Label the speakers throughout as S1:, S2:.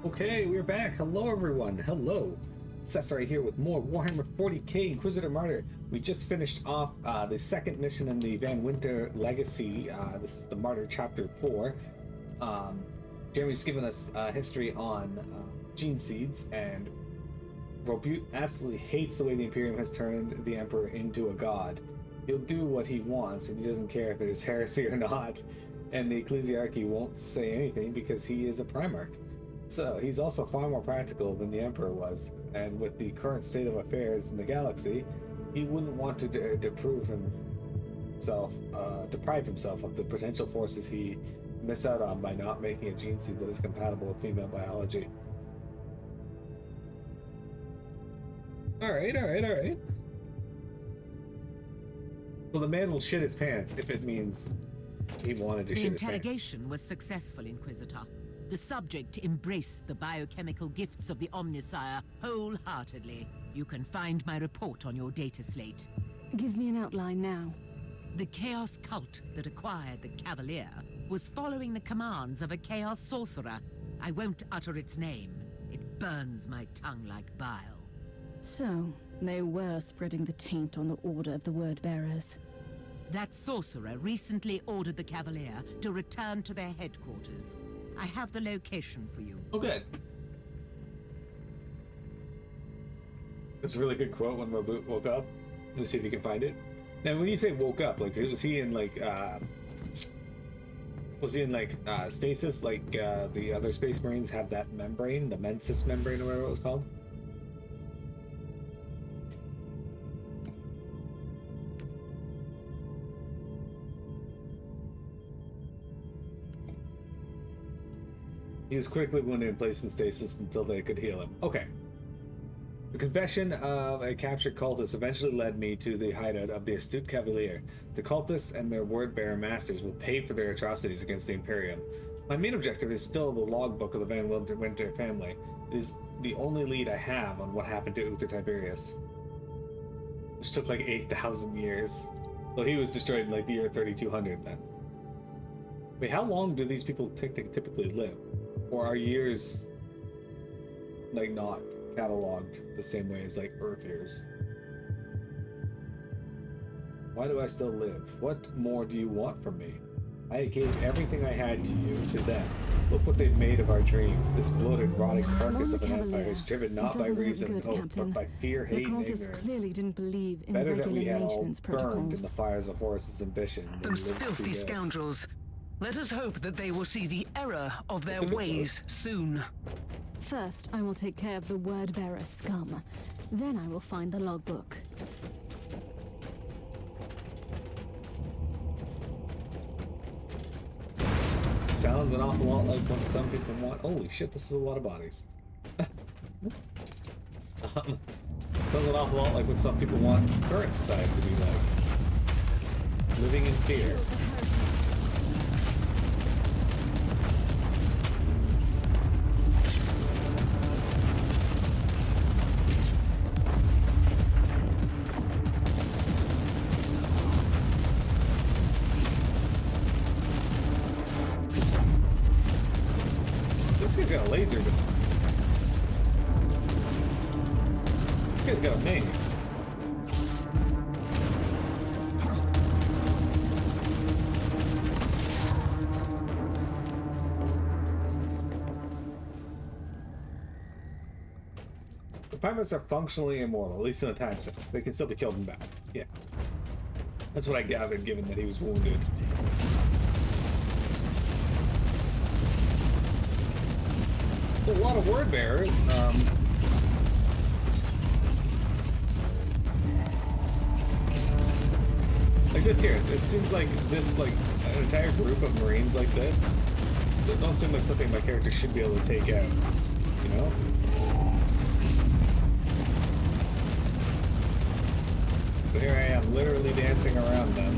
S1: Okay, we're back. Hello, everyone. Hello. Cesare here with more Warhammer 40k Inquisitor Martyr. We just finished off the second mission in the Van Winter Legacy. This is the Martyr Chapter 4. Jeremy's given us history on gene seeds, and Robute absolutely hates the way the Imperium has turned the Emperor into a god. He'll do what he wants, and he doesn't care if it is heresy or not. And the Ecclesiarchy won't say anything because he is a Primarch. So he's also far more practical than the Emperor was, and with the current state of affairs in the galaxy, he wouldn't want to deprive himself of the potential forces he missed out on by not making a gene seed that is compatible with female biology. Alright. Well, the man will shit his pants if it means he wanted to shit his pants.
S2: The interrogation was successful, Inquisitor. The subject embraced the biochemical gifts of the Omnisire wholeheartedly. You can find my report on your data slate.
S3: Give me an outline now.
S2: The Chaos cult that acquired the Cavalier was following the commands of a Chaos sorcerer. I won't utter its name. It burns my tongue like bile.
S3: So, they were spreading the taint on the Order of the Word-Bearers.
S2: That sorcerer recently ordered the Cavalier to return to their headquarters. I have the location for you.
S1: Oh, good. It's a really good quote when Robute woke up. Let's see if you can find it. Now, when you say woke up, like, was he in stasis, like the other Space Marines have that membrane, the Mensis membrane or whatever it was called? He was critically wounded and placed in stasis until they could heal him. Okay. The confession of a captured cultist eventually led me to the hideout of the Astute Cavalier. The cultists and their word-bearer masters will pay for their atrocities against the Imperium. My main objective is still the logbook of the Van Winter family. It is the only lead I have on what happened to Uther Tiberius, which took like 8,000 years. So he was destroyed in like the year 3200 then. Wait, how long do these people typically live? Or are years like not cataloged the same way as like Earth years? Why do I still live? What more do you want from me? I gave everything I had to you, to them. Look what they've made of our dream. This bloated, rotting carcass of an empire is driven not by reason and hope, but by fear, hate, and ignorance.
S3: The cultists clearly didn't believe in
S1: Better
S3: regular
S1: that we had all
S3: maintenance
S1: burned in
S3: protocols.
S1: the fires of Horus's ambition.
S4: Those filthy scoundrels. Let us hope that they will see the error of their ways soon.
S3: First, I will take care of the word-bearer scum. Then I will find the logbook.
S1: Sounds an awful lot like what some people want. Holy shit, this is a lot of bodies. Sounds an awful lot like what some people want current society to be like. Living in fear. This guy's got a laser gun. This guy's got a mace. The pirates are functionally immortal, at least in a time set. They can still be killed in battle. Yeah. That's what I gathered, given that he was wounded. A lot of word bearers. Like this here, it seems like this, like an entire group of Marines like this, don't seem like something my character should be able to take out. You know? But here I am, literally dancing around them.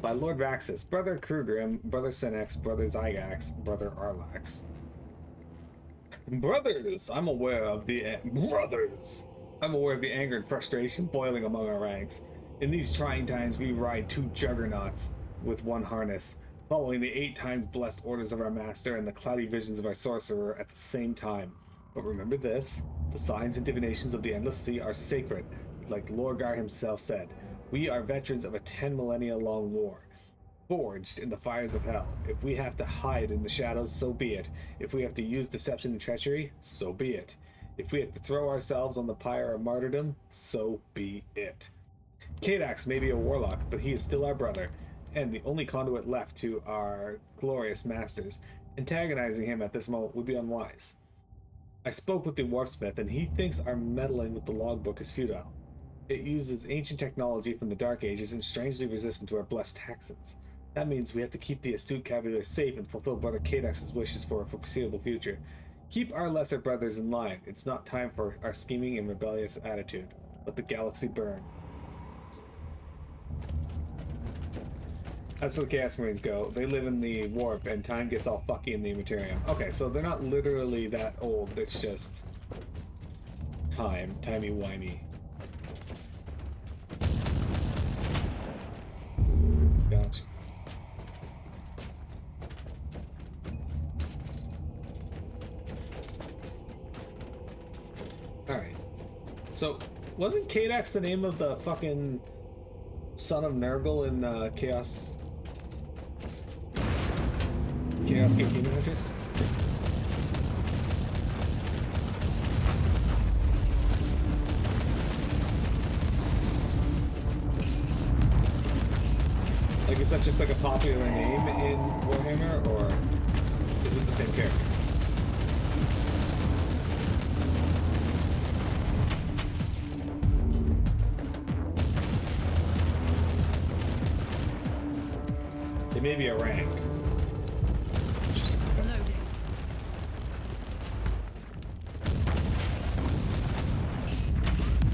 S1: By Lord Vaxus, Brother Krugrim, Brother Senex, Brother Zygax, Brother Arlax. Brothers, I'm aware of the anger and frustration boiling among our ranks. In these trying times, we ride two juggernauts with one harness, following the 8 times blessed orders of our master and the cloudy visions of our sorcerer at the same time. But remember this, the signs and divinations of the Endless Sea are sacred, like Lorgar himself said. We are veterans of a 10 millennia long war, forged in the fires of hell. If we have to hide in the shadows, so be it. If we have to use deception and treachery, so be it. If we have to throw ourselves on the pyre of martyrdom, so be it. Kadax may be a warlock, but he is still our brother, and the only conduit left to our glorious masters. Antagonizing him at this moment would be unwise. I spoke with the warpsmith, and he thinks our meddling with the logbook is futile. It uses ancient technology from the Dark Ages and strangely resistant to our blessed Texans. That means we have to keep the Astute Cavalier safe and fulfill Brother Kadax's wishes for a foreseeable future. Keep our lesser brothers in line. It's not time for our scheming and rebellious attitude. Let the galaxy burn. As for the Chaos Marines go, they live in the warp and time gets all fucky in the Immaterium. Okay, so they're not literally that old, it's just timey-wimey. Gotcha. Alright. So, wasn't Kadax the name of the fucking son of Nurgle in Chaos Gate Demon Hunters? Like, is that just like a popular name in Warhammer, or is it the same character? It may be a rank.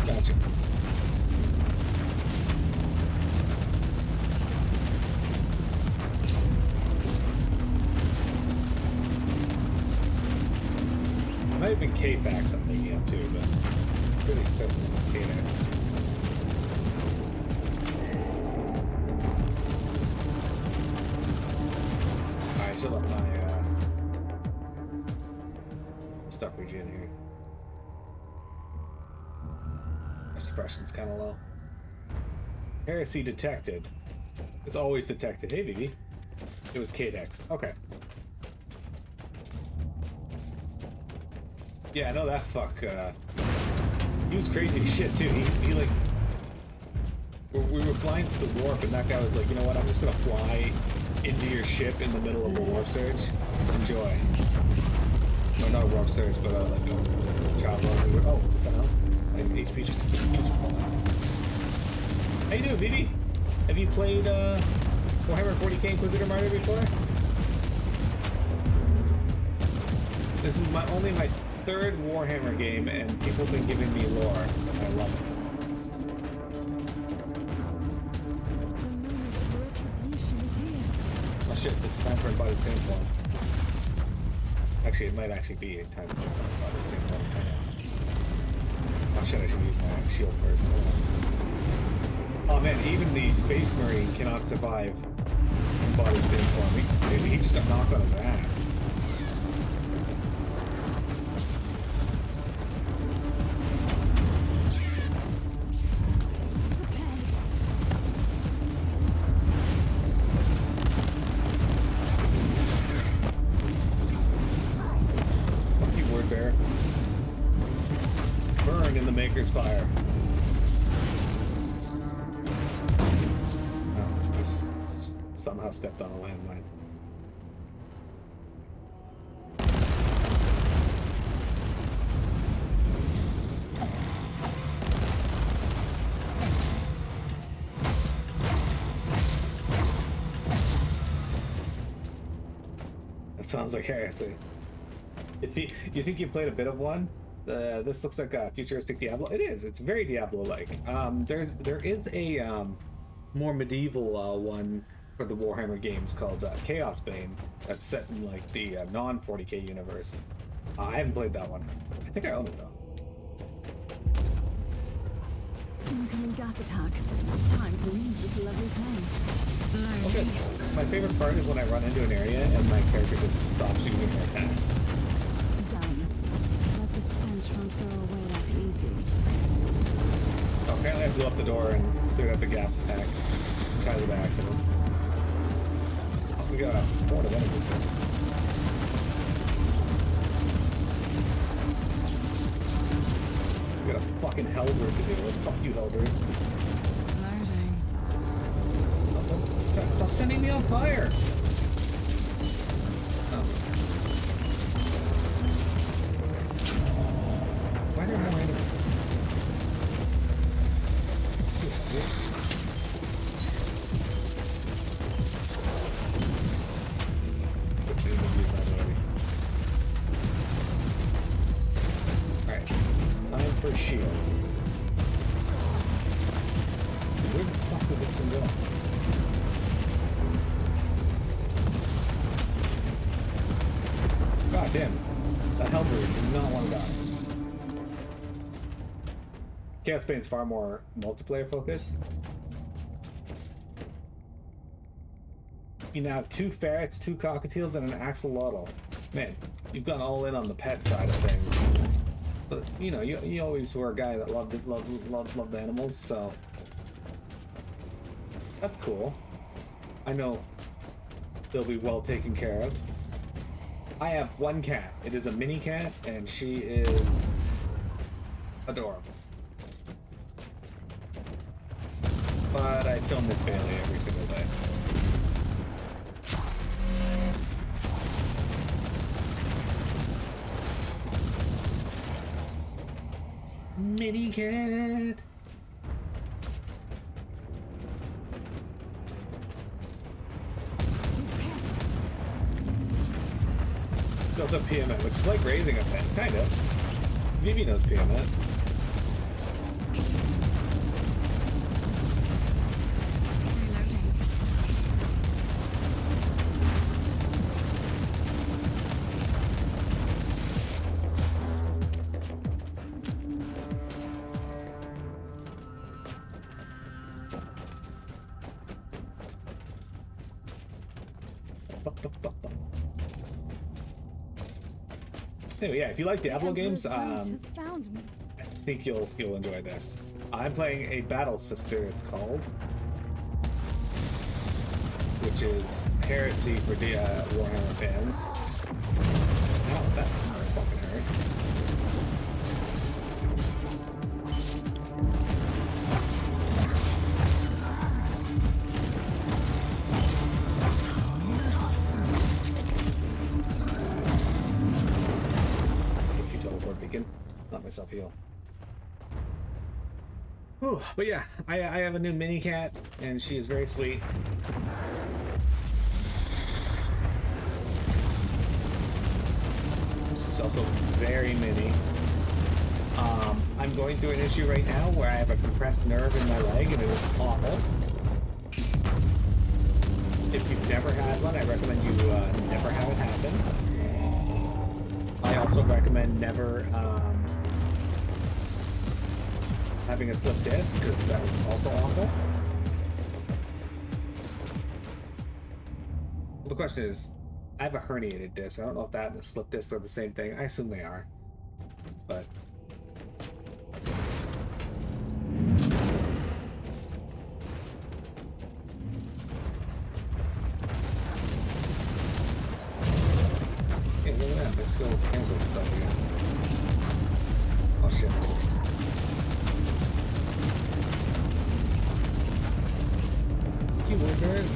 S1: Gotcha. Might have been K-Fax I'm thinking of too, but I'm pretty certain it was K-Fax. Alright, so let my stuff regen here. My suppression's kind of low. Heresy detected. It's always detected. Hey, BB. It was Kadax. Okay. Yeah, I know that fuck. He was crazy as shit too. He like. We were flying through the warp, and that guy was like, you know what? I'm just gonna fly into your ship in the middle of a warp surge. Enjoy. No, not a warp surge, but like a travel. Oh, what the hell? My HP just keeps falling. How you doing, BB? Have you played Warhammer 40k Inquisitor Martyr before? This is only my 3rd Warhammer game, and people have been giving me lore. I love it. Oh shit, it's time for embodied sample. Actually, it might actually be time for embodied sample. Oh shit, I should use my shield first. Oh man, even the Space Marine cannot survive embodied sample. He just got knocked on his ass. Burn in the Maker's fire. Oh, I just somehow stepped on a landmine. That sounds like heresy. You think you played a bit of one? This looks like a futuristic Diablo. It is. It's very Diablo-like. There is a more medieval one for the Warhammer games called Chaos Bane. That's set in like the non-40k universe. I haven't played that one. I think I own it though.
S3: Incoming gas attack. Time to leave this lovely place.
S1: Okay. My favorite part is when I run into an area and my character just stops using her attack.
S3: Done. Let the stench won't go away that easy.
S1: Apparently I blew up the door and cleared up the gas attack. Entirely by accident. Oh, we got a horde of enemies here. We got a fucking Hellbird to deal with. Fuck you, Hellbird. Stop sending me on fire! Oh. Why are there more enemies? Alright. Time for a shield. Where the fuck did this thing go? God damn. That Hellbird did not want to die. Chaos Bane's far more multiplayer focused. You now have 2 ferrets, 2 cockatiels, and an axolotl. Man, you've gone all in on the pet side of things. But you know, you always were a guy that loved animals, so that's cool. I know they'll be well taken care of. I have 1 cat. It is a mini cat, and she is adorable. But I still miss Bailey every single day. Mini cat. Also PMet, which is like raising a pet, kind of. Vivi knows PMet. Anyway, yeah, if you like Diablo games, I think you'll enjoy this. I'm playing a Battle Sister, it's called, which is heresy for the Warhammer fans. Oh, that fucking hurt. Not myself heal. Whew, but yeah, I have a new mini cat, and she is very sweet. She's also very mini. I'm going through an issue right now where I have a compressed nerve in my leg, and it is awful. If you've never had one, I recommend you never have it happen. I also recommend never having a slip disc, because that was also awful. Well, the question is, I have a herniated disc. I don't know if that and a slip disc are the same thing. I assume they are, but hey, look at that. My skill canceled itself again. Oh shit. You workers.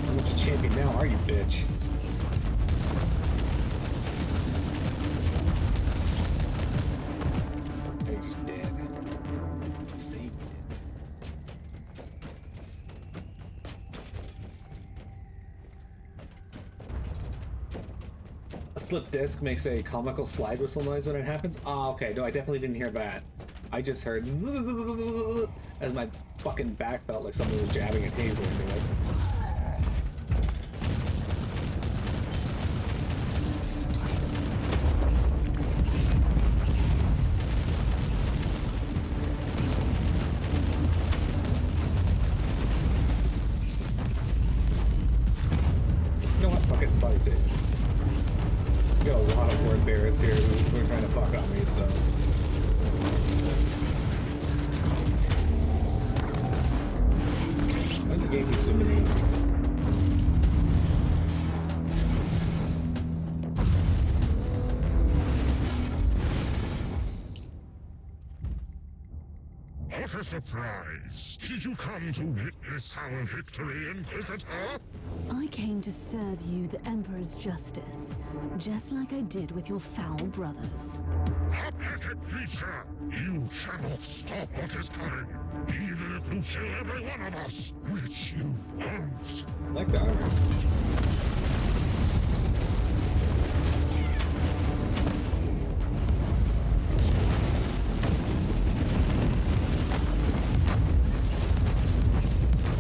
S1: How much champion now are you, bitch? Hey, he's dead. Saved it. A slip disc makes a comical slide whistle noise when it happens. Oh, okay. No, I definitely didn't hear that. I just heard as my fucking back felt like someone was jabbing a taser into it. guards here who are trying to fuck on me, so. Why's the game keep zooming in?
S5: What a surprise! Did you come to witness our victory, Inquisitor?
S3: I came to serve you the Emperor's justice, just like I did with your foul brothers.
S5: Pathetic creature! You cannot stop what is coming, even if you kill every one of us, which you won't.
S1: I like the armor.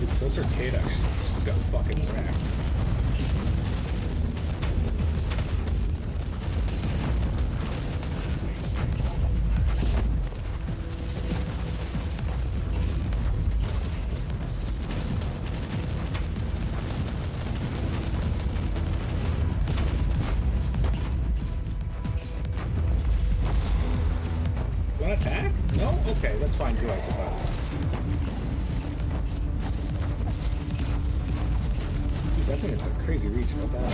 S1: Dude, so Cicada, she's got fucking wrecked. Want to attack? No? Okay, that's fine too, I suppose. Dude, that thing is a crazy reach about that.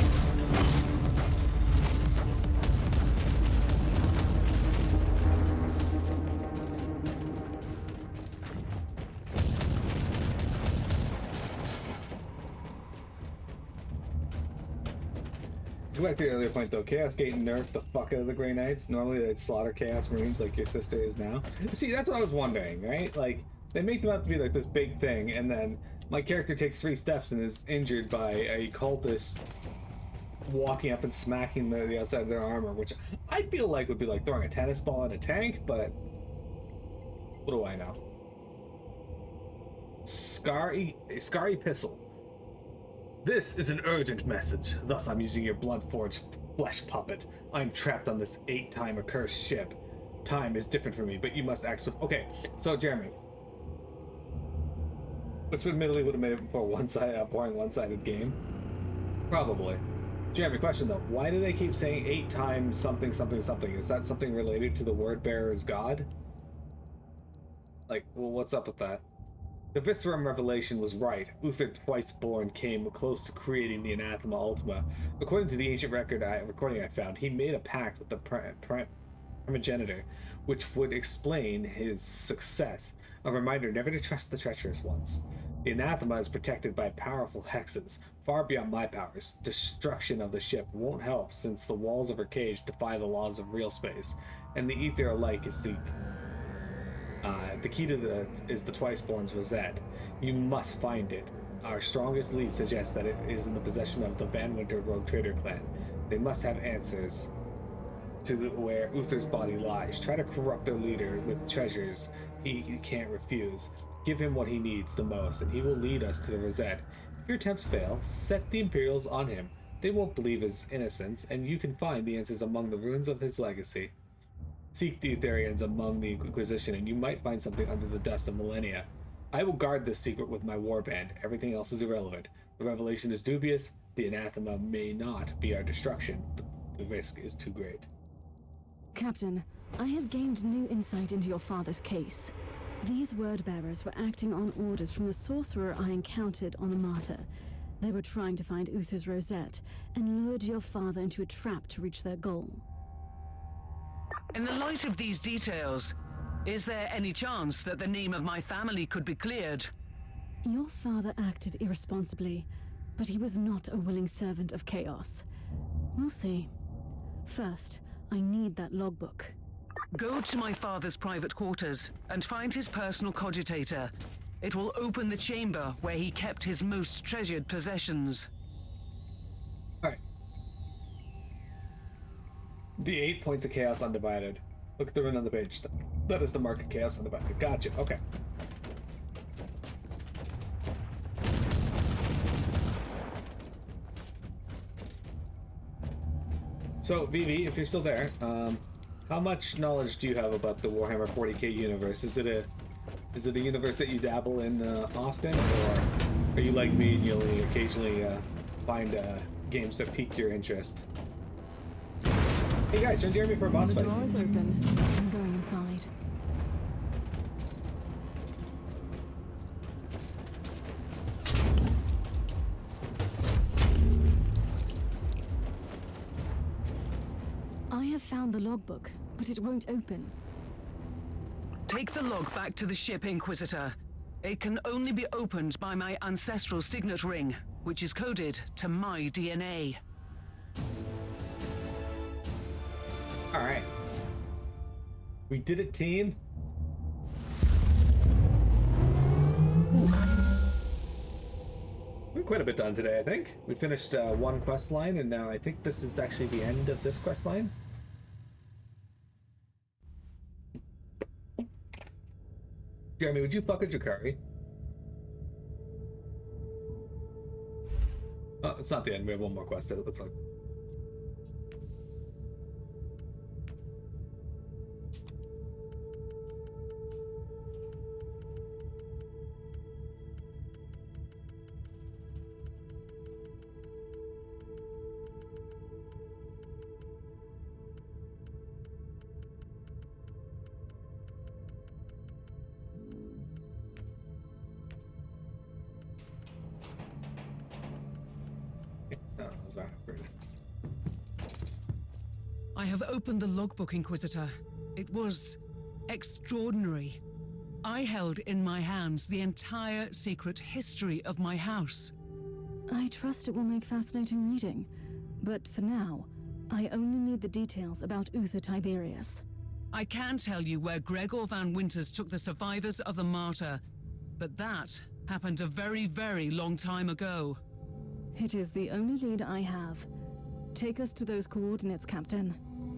S1: To go back to the earlier point though, Chaos Gate nerfed the fuck out of the Grey Knights. Normally they'd slaughter Chaos Marines like your sister is now. See, that's what I was wondering, right? Like, they make them out to be like this big thing, and then my character takes 3 steps and is injured by a cultist walking up and smacking the outside of their armor, which I feel like would be like throwing a tennis ball at a tank, but what do I know? Scar Epistle. This is an urgent message. Thus, I'm using your blood-forged flesh puppet. I'm trapped on this 8-time accursed ship. Time is different for me, but you must act swift. Okay, so Jeremy, which admittedly would have made it for a boring one-sided game. Probably. Jeremy, question though: why do they keep saying 8 times something, something, something? Is that something related to the word bearer's god? Like, well, what's up with that? The Viscerum revelation was right. Uther Twiceborn came close to creating the Anathema Ultima. According to the ancient recording I found, he made a pact with the primogenitor, which would explain his success. A reminder never to trust the treacherous ones. The Anathema is protected by powerful hexes, far beyond my powers. Destruction of the ship won't help, since the walls of her cage defy the laws of real space, and the ether alike is the key to is the Twiceborn's rosette. You must find it. Our strongest lead suggests that it is in the possession of the Van Winter Rogue Trader clan. They must have answers to where Uther's body lies. Try to corrupt their leader with treasures he can't refuse. Give him what he needs the most, and he will lead us to the rosette. If your attempts fail, set the Imperials on him. They won't believe his innocence, and you can find the answers among the ruins of his legacy. Seek the Utherians among the Inquisition, and you might find something under the dust of millennia. I will guard this secret with my warband. Everything else is irrelevant. The revelation is dubious. The anathema may not be our destruction, but the risk is too great.
S3: Captain, I have gained new insight into your father's case. These word-bearers were acting on orders from the sorcerer I encountered on the Martyr. They were trying to find Uther's rosette and lured your father into a trap to reach their goal.
S4: In the light of these details, is there any chance that the name of my family could be cleared?
S3: Your father acted irresponsibly, but he was not a willing servant of chaos. We'll see. First, I need that logbook.
S4: Go to my father's private quarters and find his personal cogitator. It will open the chamber where he kept his most treasured possessions.
S1: Alright. The 8 points of Chaos Undivided. Look at the rune on the page. That is the mark of Chaos Undivided. Gotcha. Okay. So, Vivi, if you're still there, how much knowledge do you have about the Warhammer 40k universe? Is it a universe that you dabble in often, or are you like me and you only occasionally find games that pique your interest? Hey guys, join Jeremy for a boss
S3: The
S1: fight.
S3: door is open. I'm going inside. I have found the logbook, but it won't open.
S4: Take the log back to the ship, Inquisitor. It can only be opened by my ancestral signet ring, which is coded to my DNA.
S1: Alright. We did it, team. We're quite a bit done today, I think. We finished one quest line, and now I think this is actually the end of this quest line. Jeremy, would you fuck a Jakari? Oh, it's not the end. We have one more quest, it looks like.
S4: I have opened the logbook, Inquisitor. It was extraordinary. I held in my hands the entire secret history of my house.
S3: I trust it will make fascinating reading, but for now, I only need the details about Uther Tiberius.
S4: I can tell you where Gregor van Winters took the survivors of the Martyr, but that happened a very, very long time ago.
S3: It is the only lead I have. Take us to those coordinates, Captain.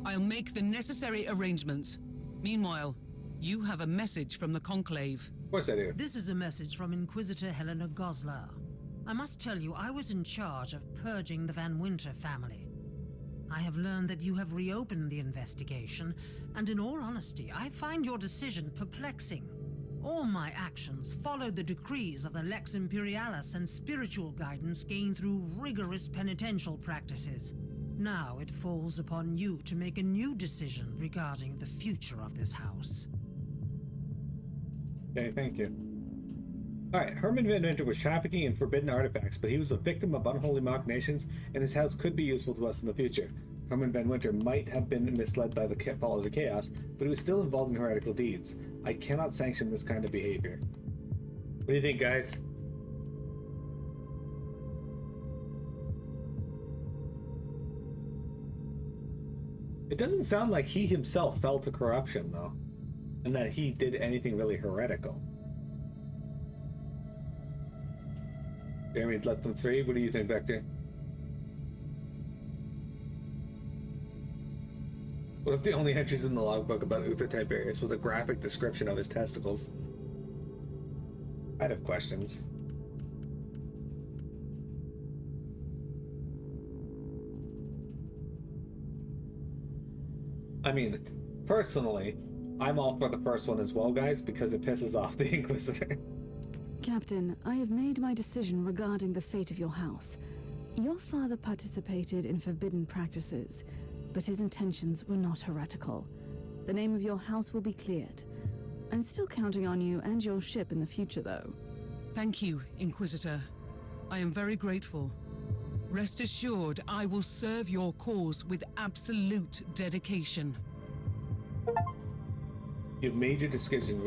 S4: I'll make the necessary arrangements. Meanwhile, you have a message from the Conclave.
S1: Of course I do.
S6: This is a message from Inquisitor Helena Goslar. I must tell you, I was in charge of purging the Van Winter family. I have learned that you have reopened the investigation, and in all honesty, I find your decision perplexing. All my actions followed the decrees of the Lex Imperialis and spiritual guidance gained through rigorous penitential practices. Now it falls upon you to make a new decision regarding the future of this house.
S1: Okay, thank you. Alright, Herman Van Winter was trafficking in forbidden artifacts, but he was a victim of unholy machinations, and his house could be useful to us in the future. Herman Van Winter might have been misled by the followers of chaos, but he was still involved in heretical deeds. I cannot sanction this kind of behavior. What do you think, guys? It doesn't sound like he himself fell to corruption, though, and that he did anything really heretical. Jeremy let them three. What do you think, Vector? What if the only entries in the logbook about Uther Tiberius was a graphic description of his testicles? I'd have questions. I mean, personally, I'm all for the first one as well, guys, because it pisses off the Inquisitor.
S3: Captain, I have made my decision regarding the fate of your house. Your father participated in forbidden practices, but his intentions were not heretical. The name of your house will be cleared. I'm still counting on you and your ship in the future, though.
S4: Thank you, Inquisitor. I am very grateful. Rest assured, I will serve your cause with absolute dedication.
S1: You've made your decision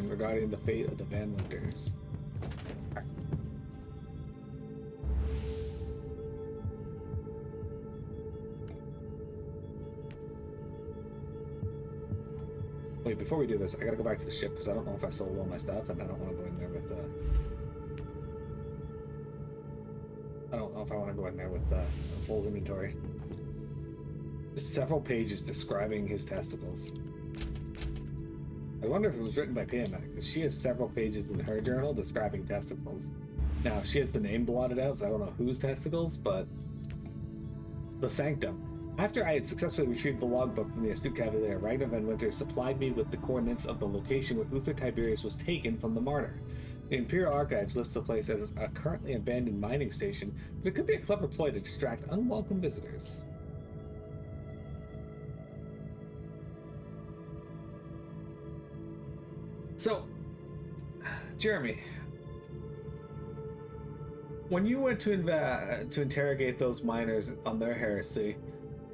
S1: regarding the fate of the Van Winters. Wait, before we do this, I gotta go back to the ship because I don't know if I sold all my stuff, and I don't want to go in there with. I don't know if I want to go in there with a full inventory. There's several pages describing his testicles. I wonder if it was written by Pamela, because she has several pages in her journal describing testicles. Now, she has the name blotted out, so I don't know whose testicles, but... The Sanctum. After I had successfully retrieved the logbook from the Astute Cavalier, Ragnar Van Winter supplied me with the coordinates of the location where Uther Tiberius was taken from the Martyr. The Imperial Archives lists the place as a currently abandoned mining station, but it could be a clever ploy to distract unwelcome visitors. Jeremy, when you went to interrogate those miners on their heresy,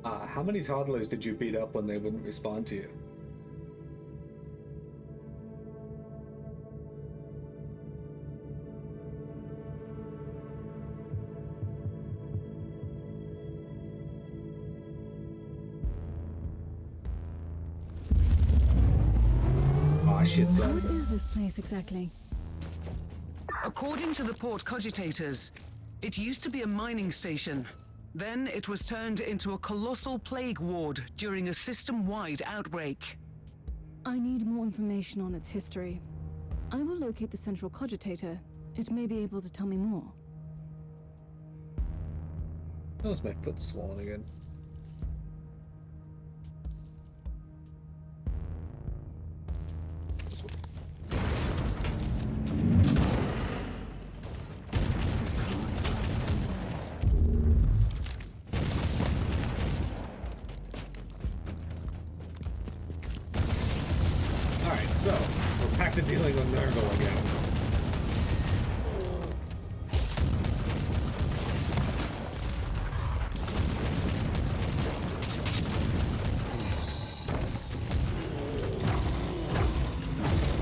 S1: how many toddlers did you beat up when they wouldn't respond to you? Shit, son.
S3: What is this place exactly?
S4: According to the port cogitators, it used to be a mining station. Then it was turned into a colossal plague ward during a system-wide outbreak.
S3: I need more information on its history. I will locate the central cogitator. It may be able to tell me more.
S1: That was my foot swollen again. So, we're back to dealing with Nurgle again.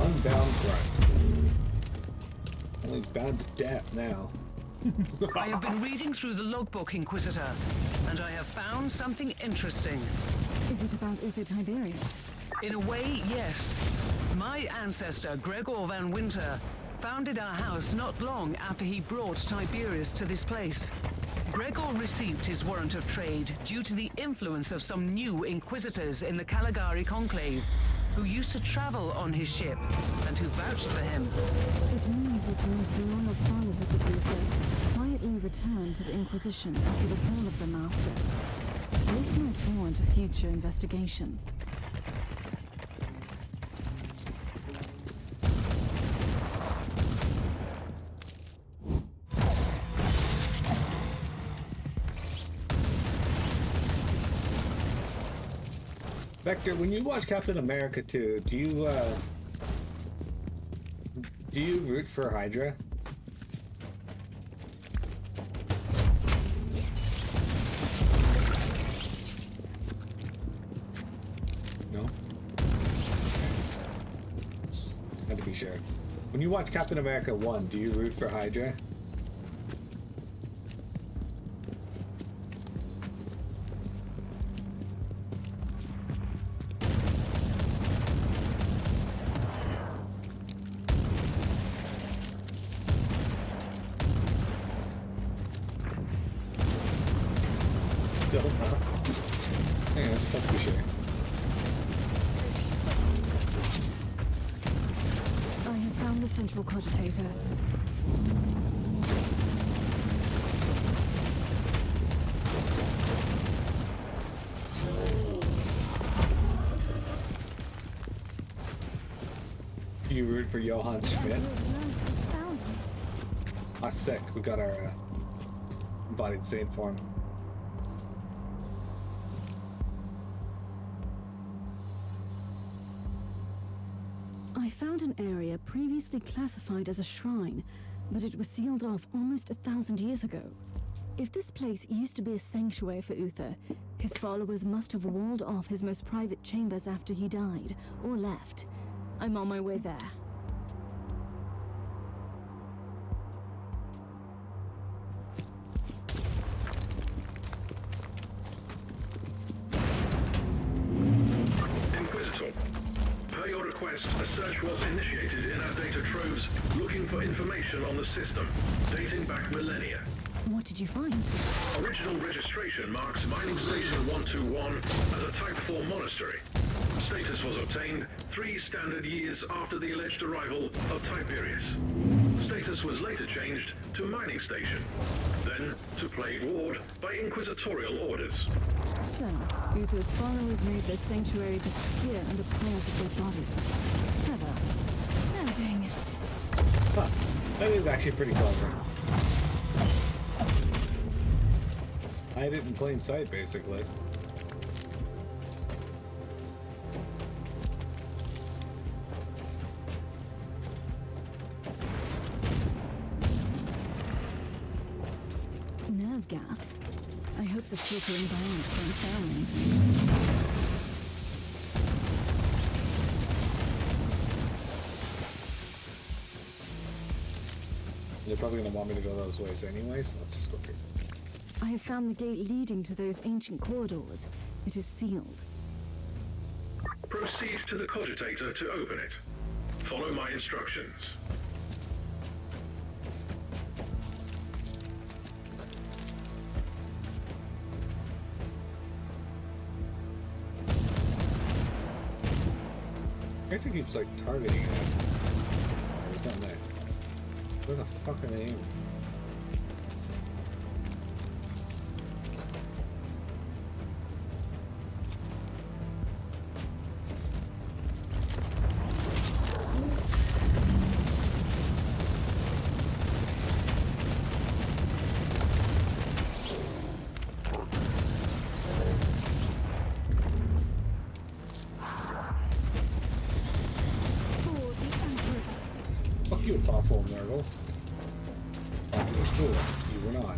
S1: Unbound grunt. Only bound to death now.
S4: I have been reading through the logbook, Inquisitor, and I have found something interesting.
S3: Is it about Uther Tiberius?
S4: In a way, yes. My ancestor, Gregor van Winter, founded our house not long after he brought Tiberius to this place. Gregor received his warrant of trade due to the influence of some new Inquisitors in the Caligari Conclave, who used to travel on his ship, and who vouched for him.
S3: It means that the most loyal followers of Uther quietly returned to the Inquisition after the fall of their master. This might warrant a future investigation.
S1: Vector, when you watch Captain America 2, do you root for Hydra? No? Just had to be sure. When you watch Captain America 1, do you root for Hydra? Still not. Hang on, I just have to be sure.
S3: I have found the central cogitator.
S1: You root for Johann Schmidt? Ah, sick. We got our embodied saint form.
S3: I found an area previously classified as a shrine, but it was sealed off almost 1,000 years ago. If this place used to be a sanctuary for Uther, his followers must have walled off his most private chambers after he died, or left. I'm on my way there.
S7: Inquisitor, per your request, a search was initiated in our data troves looking for information on the system, dating back millennia.
S3: What did you find?
S7: Original registration marks Mining Station 121 as a Type 4 monastery. Status was obtained 3 standard years after the alleged arrival of Tiberius. Status was later changed to Mining Station, then to Plague Ward by inquisitorial orders.
S3: So, Uther's followers made their sanctuary disappear under piles of dead bodies. Clever. Noting.
S1: Huh. That is actually pretty clever. Hide it in plain sight, basically.
S3: gas. I hope the filtering bionics won't fail me.
S1: They're probably going to want me to go those ways anyways. Let's just go here.
S3: I have found the gate leading to those ancient corridors. It is sealed.
S7: Proceed to the cogitator to open it. Follow my instructions.
S1: Character keeps like targeting it. Where's down there? Where the fuck are they aiming? Fuck you, Apostle Nurgle. You were cool. You were not.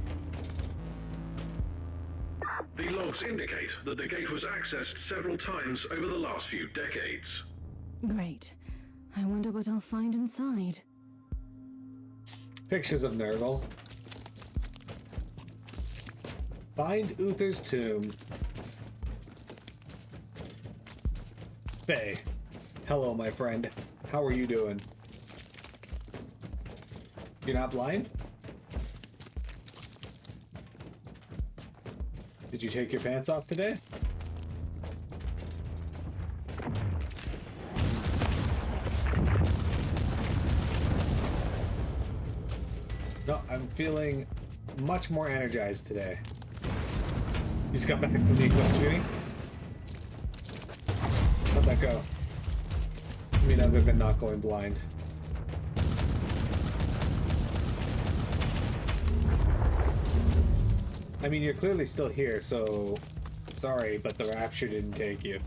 S7: The logs indicate that the gate was accessed several times over the last few decades.
S3: Great. I wonder what I'll find inside.
S1: Pictures of Nurgle. Find Uther's tomb. Faye. Hello, my friend. How are you doing? You're not blind? Did you take your pants off today? No, I'm feeling much more energized today. You just got back from the Equinox shooting? How'd that go? I mean, other than not going blind. I mean, you're clearly still here, so sorry, but the rapture didn't take you.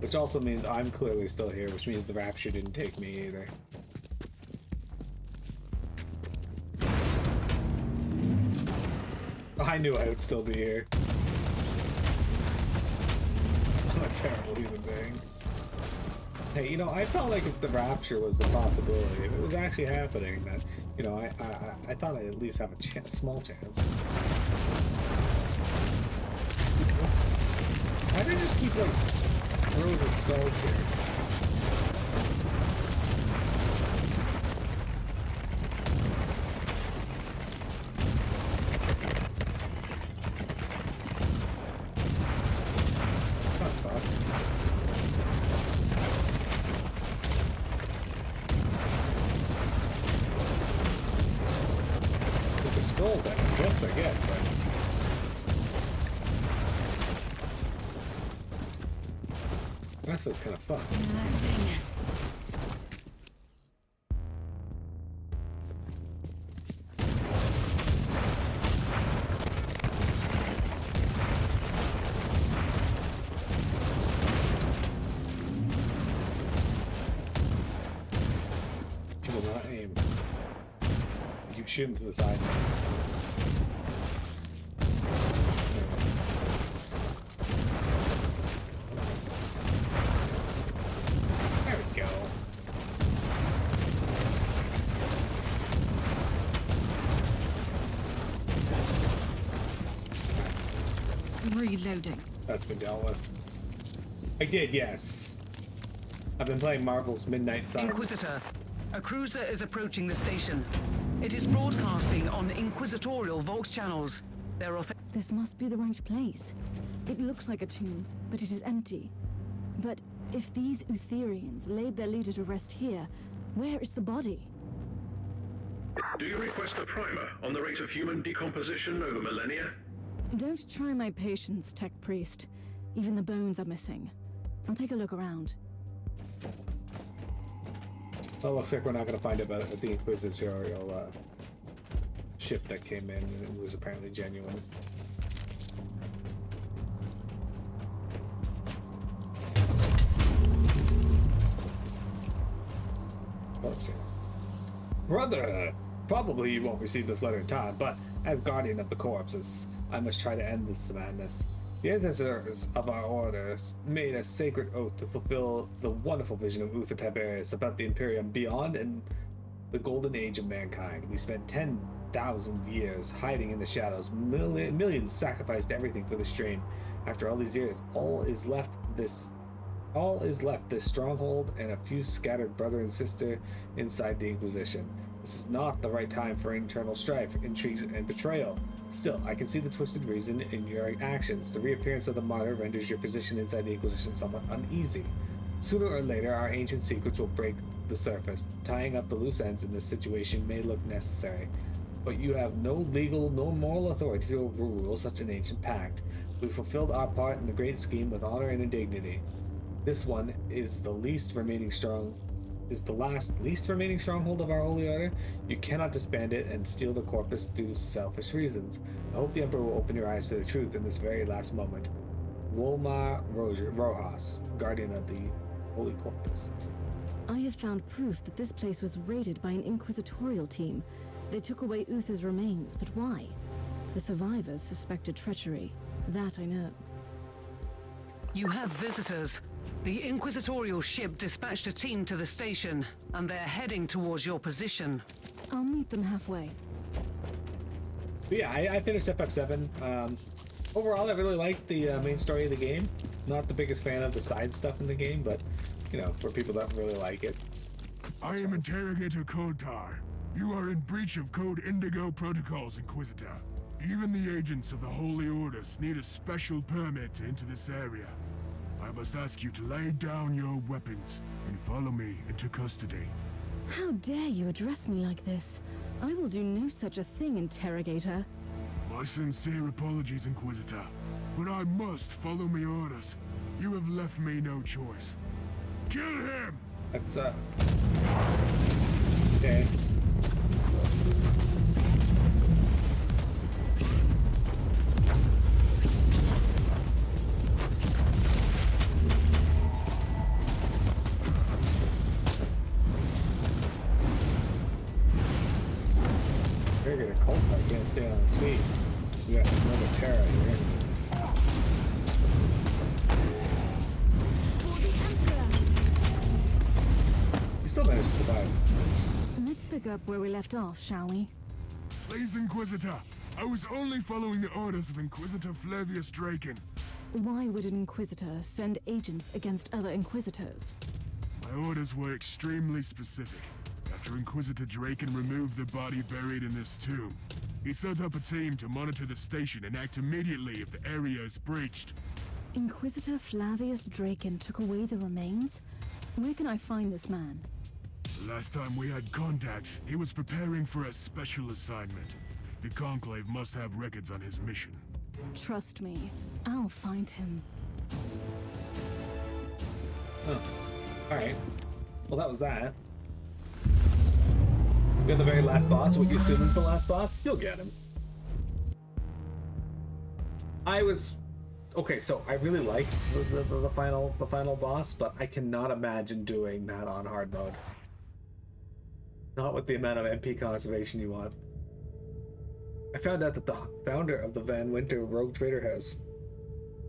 S1: Which also means I'm clearly still here, which means the rapture didn't take me either. I knew I would still be here. I'm a terrible human being. Hey, you know, I felt like if the rapture was a possibility, if it was actually happening, that, you know, I thought I'd at least have a small chance. Why do I just keep, like, rows of skulls here? I get, but that's what's kind of fun. You will not aim. You shoot him to the side.
S3: Reloading.
S1: That's been dealt with. I did, yes. I've been playing Marvel's Midnight Suns.
S4: Inquisitor, a cruiser is approaching the station. It is broadcasting on inquisitorial Vox channels.
S3: This must be the right place. It looks like a tomb, but it is empty. But if these Utherians laid their leader to rest here, where is the body?
S7: Do you request a primer on the rate of human decomposition over millennia?
S3: Don't try my patience, Tech Priest. Even the bones are missing. I'll take a look around.
S1: Well, looks like we're not going to find it at the Inquisitorial ship that came in, and it was apparently genuine. Brother, probably you won't receive this letter in time, but as guardian of the corpses, I must try to end this madness. The ancestors of our orders made a sacred oath to fulfill the wonderful vision of Uther Tiberius about the Imperium beyond and the golden age of mankind. We spent 10,000 years hiding in the shadows. Millions sacrificed everything for this strain. After all these years, all is left this stronghold and a few scattered brother and sister inside the Inquisition. This is not the right time for internal strife, intrigues, and betrayal. Still, I can see the twisted reason in your actions. The reappearance of the Martyr renders your position inside the Inquisition somewhat uneasy. Sooner or later, our ancient secrets will break the surface. Tying up the loose ends in this situation may look necessary, but you have no legal nor moral authority to overrule such an ancient pact. We fulfilled our part in the great scheme with honor and dignity. This one is the last least remaining stronghold of our holy order. You cannot disband it and steal the corpus due to selfish reasons. I hope the Emperor will open your eyes to the truth in this very last moment. Wolmar Rojas, guardian of the Holy Corpus.
S3: I have found proof that this place was raided by an inquisitorial team. They took away Uther's remains, but why? The survivors suspected treachery. That I know.
S4: You have visitors. The Inquisitorial ship dispatched a team to the station, and they're heading towards your position.
S3: I'll meet them halfway.
S1: But yeah, I finished FF7. Overall, I really liked the main story of the game. Not the biggest fan of the side stuff in the game, but, you know, for people that really like it.
S5: I am Interrogator Kodtar. You are in breach of Code Indigo protocols, Inquisitor. Even the agents of the Holy Orders need a special permit to enter this area. I must ask you to lay down your weapons and follow me into custody.
S3: How dare you address me like this? I will do no such a thing, Interrogator.
S5: My sincere apologies, Inquisitor, but I must follow my orders. You have left me no choice. Kill him!
S1: That's, okay. Triggered a cult that can't stay on his feet. We got another Terra here. You still managed to survive.
S3: Let's pick up where we left off, shall we?
S5: Please, Inquisitor. I was only following the orders of Inquisitor Flavius Draken.
S3: Why would an Inquisitor send agents against other Inquisitors?
S5: My orders were extremely specific. After Inquisitor Draken removed the body buried in this tomb, he set up a team to monitor the station and act immediately if the area is breached.
S3: Inquisitor Flavius Draken took away the remains? Where can I find this man?
S5: The last time we had contact, he was preparing for a special assignment. The Conclave must have records on his mission.
S3: Trust me, I'll find him.
S1: Oh. Alright. Well, that was that. We got the very last boss. What you assume is the last boss? You'll get him. Okay, so I really liked the final boss, but I cannot imagine doing that on hard mode. Not with the amount of MP conservation you want. I found out that the founder of the Van Winter Rogue Trader House,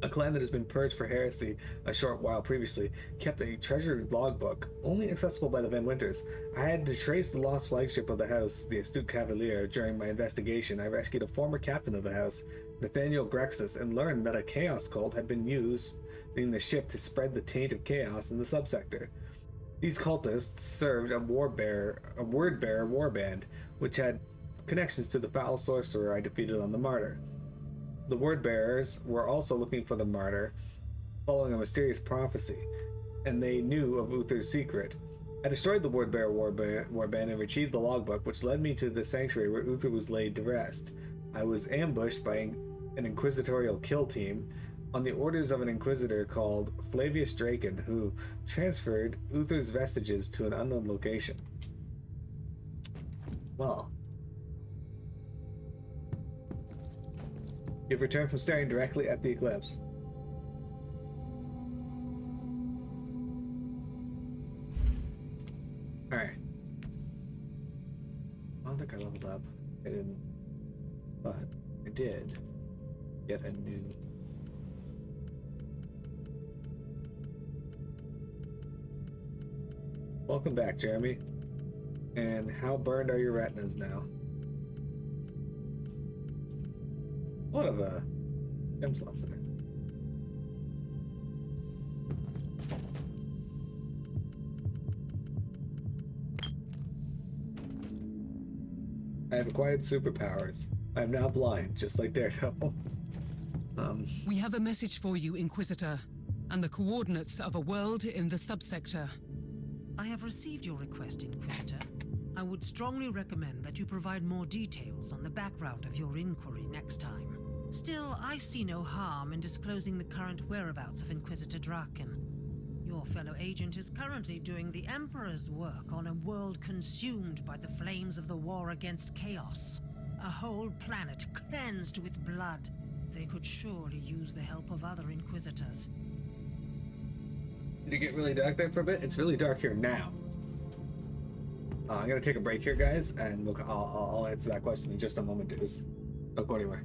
S1: a clan that has been purged for heresy a short while previously, kept a treasured logbook, only accessible by the Van Winters. I had to trace the lost flagship of the house, the Astute Cavalier. During my investigation, I rescued a former captain of the house, Nathaniel Grexus, and learned that a chaos cult had been used in the ship to spread the taint of chaos in the subsector. These cultists served a word-bearer warband, which had connections to the foul sorcerer I defeated on the Martyr. The word-bearers were also looking for the Martyr, following a mysterious prophecy, and they knew of Uther's secret. I destroyed the word-bearer warband and retrieved the logbook, which led me to the sanctuary where Uther was laid to rest. I was ambushed by an inquisitorial kill team on the orders of an inquisitor called Flavius Draken, who transferred Uther's vestiges to an unknown location. Well, you've returned from staring directly at the eclipse. Alright. up. I didn't, but I did get a new. Welcome back, Jeremy. And how burned are your retinas now? What of a gem slots there. I have acquired superpowers. I am now blind, just like Daredevil.
S8: We have a message for you, Inquisitor, and the coordinates of a world in the subsector.
S6: I have received your request, Inquisitor. I would strongly recommend that you provide more details on the background of your inquiry next time. Still, I see no harm in disclosing the current whereabouts of Inquisitor Draken. Your fellow agent is currently doing the Emperor's work on a world consumed by the flames of the war against chaos. A whole planet cleansed with blood. They could surely use the help of other Inquisitors.
S1: Did it get really dark there for a bit? It's really dark here now. I'm gonna take a break here, guys, and I'll answer that question in just a moment. Don't go anywhere.